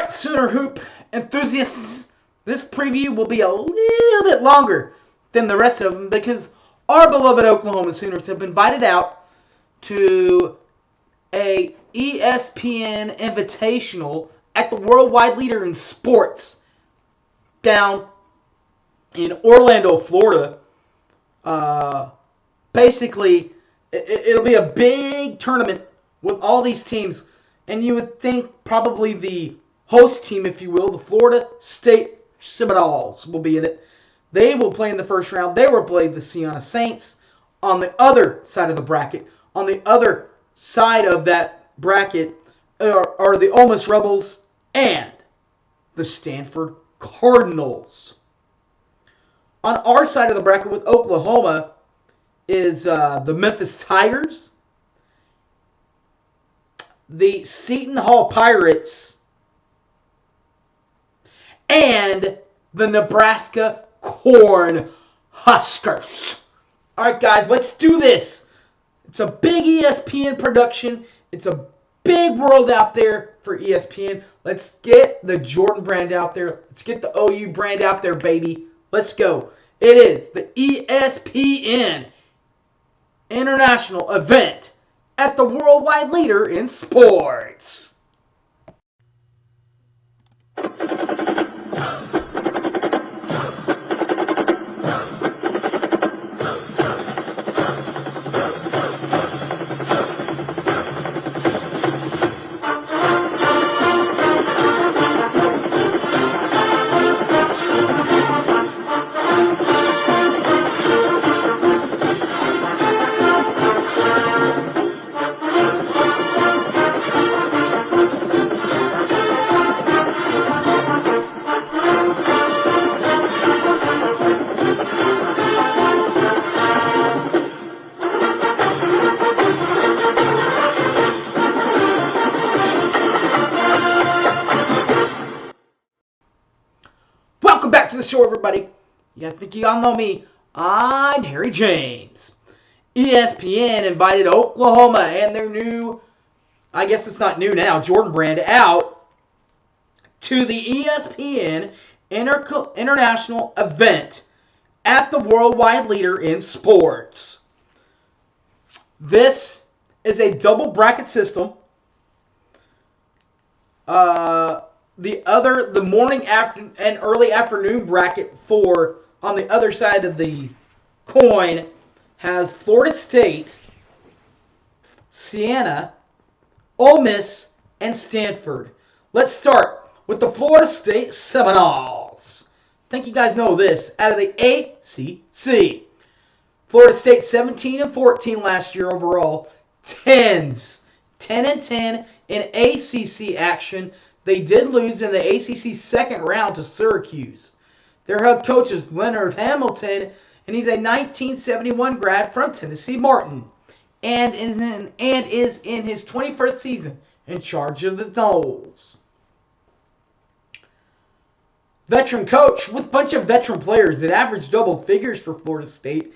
right, Sooner Hoop enthusiasts, this preview will be a little bit longer than the rest of them because our beloved Oklahoma Sooners have been invited out to a ESPN Invitational at the worldwide leader in sports down in Orlando, Florida. Basically, it'll be a big tournament with all these teams, and you would think probably the host team, if you will, the Florida State Seminoles will be in it. They will play in the first round. They will play the Siena Saints. On the other side of the bracket, on the other side of that bracket are the Ole Miss Rebels and the Stanford Cardinals. On our side of the bracket with Oklahoma is the Memphis Tigers, the Seton Hall Pirates, and the Nebraska Corn Huskers. All right, guys, let's do this. It's a big ESPN production. It's a big world out there for ESPN. Let's get the Jordan brand out there. Let's get the OU brand out there, baby. Let's go. It is the ESPN International event at the worldwide leader in sports. Welcome back to the show, everybody. I think you all know me. I'm Harry James. ESPN invited Oklahoma and their new, I guess it's not new now, Jordan brand out to the ESPN International event at the worldwide leader in sports. This is a double bracket system. The morning after and early afternoon bracket for on the other side of the coin has Florida State, Siena, Ole Miss, and Stanford. Let's start with the Florida State Seminoles. I think you guys know this. Out of the ACC, Florida State 17-14 last year overall. 10s, 10-10 in ACC action. They did lose in the ACC second round to Syracuse. Their head coach is Leonard Hamilton, and he's a 1971 grad from Tennessee Martin, and is in his 21st season in charge of the Noles. Veteran coach with a bunch of veteran players that averaged double figures for Florida State,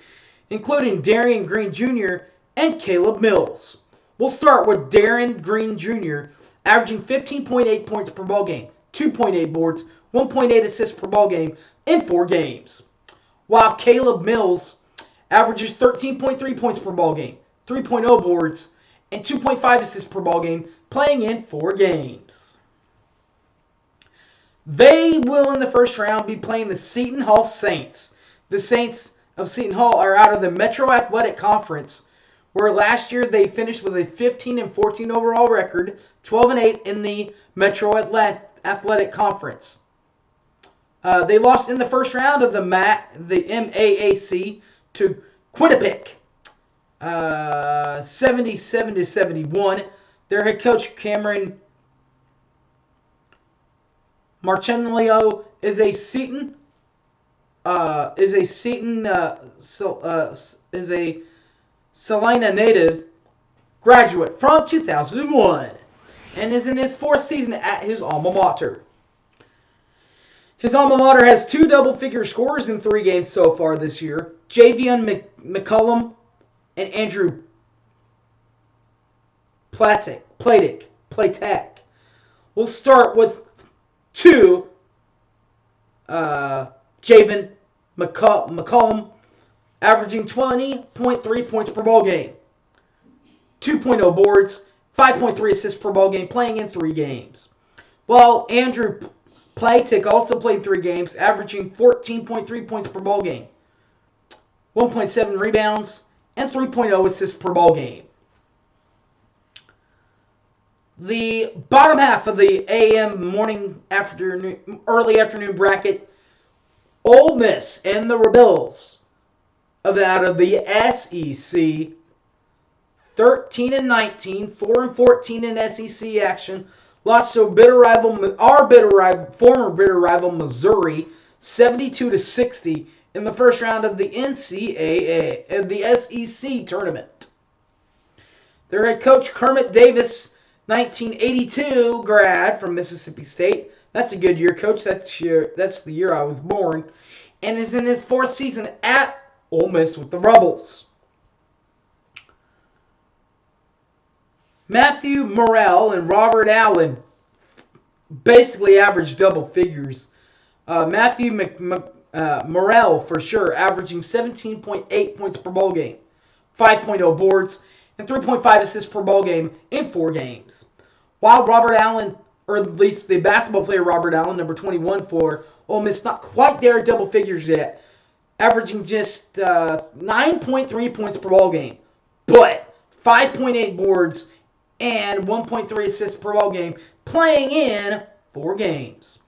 including Darian Green Jr. and Caleb Mills. We'll start with Darian Green Jr., averaging 15.8 points per ball game, 2.8 boards, 1.8 assists per ball game in 4 games. While Caleb Mills averages 13.3 points per ball game, 3.0 boards, and 2.5 assists per ball game, playing in 4 games. They will, in the first round, be playing the Seton Hall Saints. The Saints of Seton Hall are out of the Metro Athletic Conference, where last year they finished with a 15-14 overall record, 12-8 in the Metro Athletic Conference. They lost in the first round of the MAAC to Quinnipiac, 77-71. Their head coach Cameron Marchenlio is a Salina native graduate from 2001 and is in his 4th season at his alma mater. His alma mater has 2 double-figure scorers in 3 games so far this year, Javion McCullum and Andrew Platek. We'll start with to Javen McCollum, averaging 20.3 points per ball game, 2.0 boards, 5.3 assists per ball game, playing in 3 games. While Andrew Platek also played 3 games, averaging 14.3 points per ball game, 1.7 rebounds, and 3.0 assists per ball game. The bottom half of the AM, early afternoon bracket, Ole Miss and the Rebels out of the SEC, 13-19, 4-14 in SEC action, lost to former bitter rival Missouri, 72-60 in the first round of the NCAA and the SEC tournament. Their head coach Kermit Davis, 1982 grad from Mississippi State. That's a good year, coach. That's the year I was born, and is in his 4th season at Ole Miss with the Rebels. Matthew Morrell and Robert Allen basically averaged double figures. Matthew Morrell, for sure, averaging 17.8 points per ball game, 5.0 boards, and 3.5 assists per ball game in 4 games. While Robert Allen, or at least the basketball player Robert Allen, number 21 for Ole Miss, not quite there at double figures yet, averaging just 9.3 points per ball game, but 5.8 boards and 1.3 assists per ball game, playing in 4 games.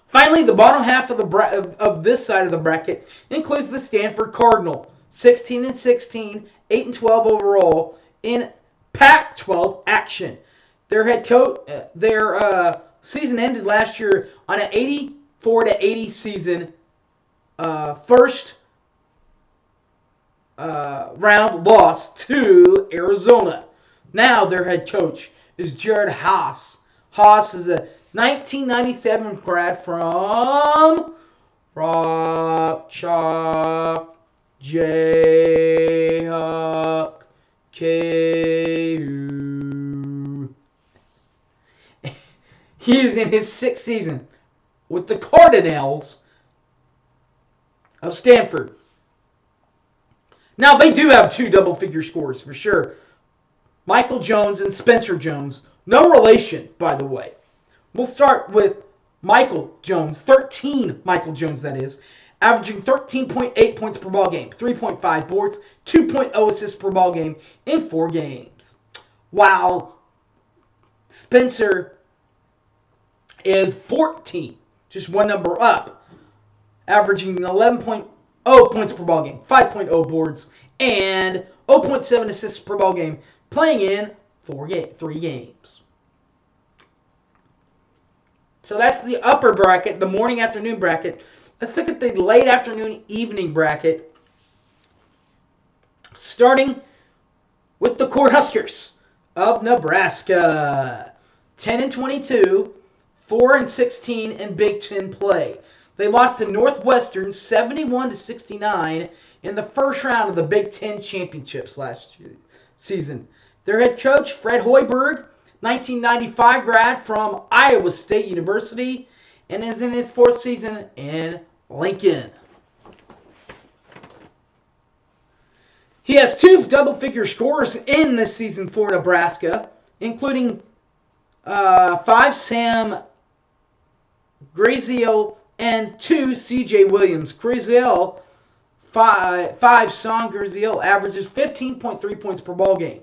Finally, the bottom half of this side of the bracket includes the Stanford Cardinal, 16-16, 8-12 overall in Pac-12 action. Their head coach, their season ended last year on an 84-80 season. First round loss to Arizona. Now their head coach is Jared Haas. Haas is a 1997 grad from Rock Chalk Jayhawk KU. He is in his 6th season with the Cardinals of Stanford. Now, they do have 2 double-figure scores for sure. Michael Jones and Spencer Jones. No relation, by the way. We'll start with Michael Jones. 13 Michael Jones, that is. Averaging 13.8 points per ball game. 3.5 boards. 2.0 assists per ball game in 4 games. While Spencer is 14. Just one number up. Averaging 11.0 points per ball game, 5.0 boards, and 0.7 assists per ball game, playing in 3 games. So that's the upper bracket, the morning-afternoon bracket. Let's look at the late afternoon-evening bracket, starting with the Cornhuskers of Nebraska. 10-22, 4-16 in Big Ten play. They lost to Northwestern 71-69 in the first round of the Big Ten championships last season. Their head coach, Fred Hoiberg, 1995 grad from Iowa State University, and is in his 4th season in Lincoln. He has 2 double-figure scores in this season for Nebraska, including 5 Sam Graziel and 2 C.J. Williams. Graziel, 5 Sam Graziel averages 15.3 points per ball game,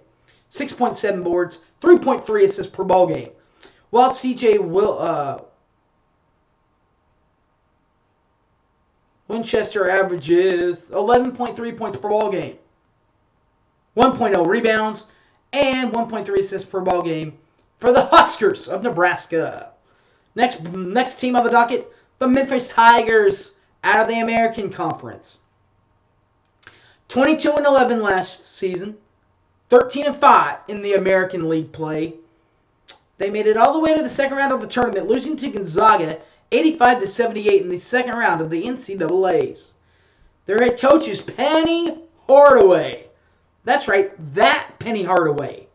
6.7 boards, 3.3 assists per ball game. While C.J. Winchester averages 11.3 points per ball game, 1.0 rebounds, and 1.3 assists per ball game for the Huskers of Nebraska. Next team on the docket, the Memphis Tigers out of the American Conference. 22-11 last season, 13-5 in the American League play. They made it all the way to the second round of the tournament, losing to Gonzaga 85-78 in the second round of the NCAAs. Their head coach is Penny Hardaway. That's right, that Penny Hardaway.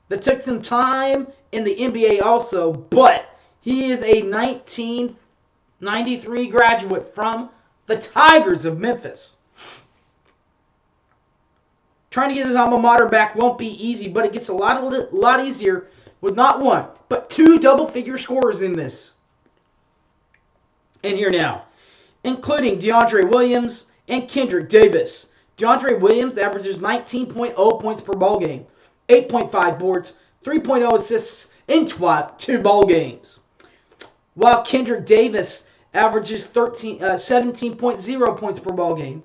That took some time in the NBA also, but He is a 1993 graduate from the Tigers of Memphis. Trying to get his alma mater back won't be easy, but it gets a lot easier with not one, but two double-figure scorers in this. And here now, including DeAndre Williams and Kendrick Davis. DeAndre Williams averages 19.0 points per ball game, 8.5 boards, 3.0 assists in 2 ball games. While Kendrick Davis averages 17.0 points per ball game,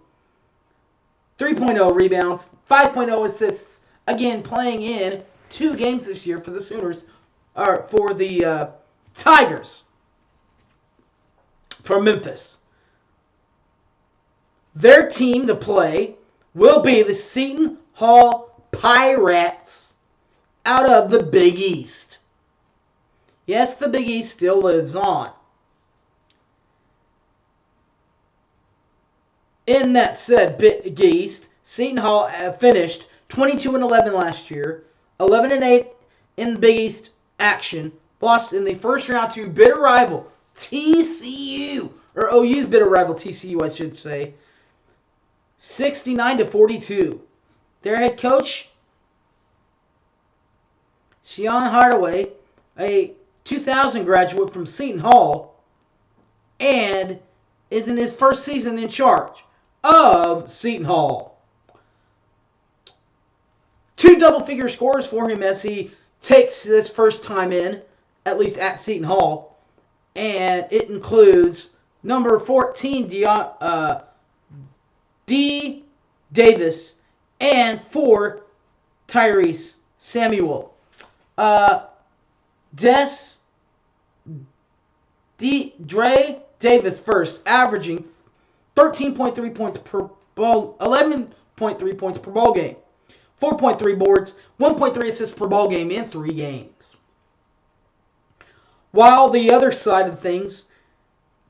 3.0 rebounds, 5.0 assists, again playing in 2 games this year for the Sooners, or for the Tigers from Memphis. Their team to play will be the Seton Hall Pirates out of the Big East. Yes, the Big East still lives on. In that said Big East, Seton Hall finished 22-11 last year, 11-8 in the Big East action, lost in the first round to bitter rival TCU, or OU's bitter rival TCU, I should say, 69-42. Their head coach, Sean Hardaway, a 2000 graduate from Seton Hall, and is in his first season in charge of Seton Hall. 2 double-figure scores for him as he takes this first time in, at least at Seton Hall, and it includes number 14, D. Davis, and 4, Tyrese Samuel. Dre Davis first, averaging 13.3 points per ball, 11.3 points per ball game, 4.3 boards, 1.3 assists per ball game in 3 games. While the other side of things,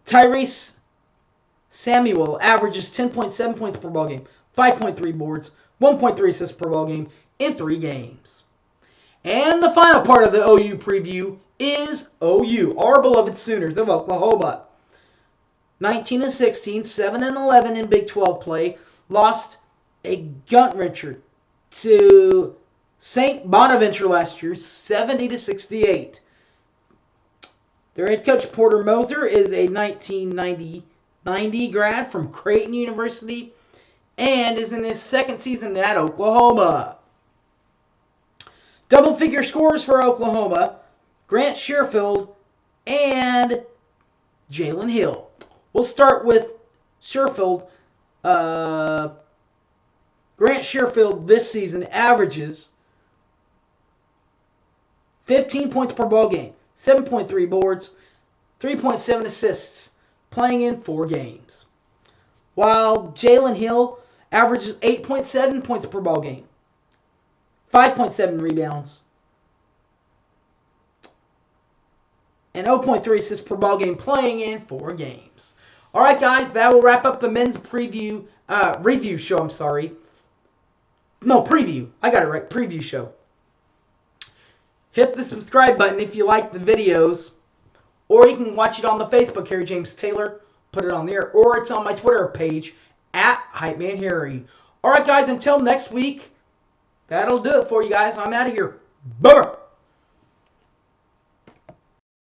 Tyrese Samuel averages 10.7 points per ball game, 5.3 boards, 1.3 assists per ball game in 3 games. And the final part of the OU preview is OU, our beloved Sooners of Oklahoma. 19-16, 7-11 in Big 12 play, lost a gut-wrencher to St. Bonaventure last year, 70-68. Their head coach, Porter Moser, is a 1990 grad from Creighton University and is in his second season at Oklahoma. Double-figure scores for Oklahoma, Grant Sherfield and Jalen Hill. We'll start with Sherfield. Grant Sherfield this season averages 15 points per ball game, 7.3 boards, 3.7 assists, playing in 4 games. While Jalen Hill averages 8.7 points per ball game, 5.7 rebounds, and 0.3 assists per ball game, playing in 4 games. All right, guys, that will wrap up the men's review show. Preview. I got it right. Preview show. Hit the subscribe button if you like the videos, or you can watch it on the Facebook, Harry James Taylor. Put it on there, or it's on my Twitter page at HypeManHarry. All right, guys, until next week, that'll do it for you guys. I'm out of here. Bye.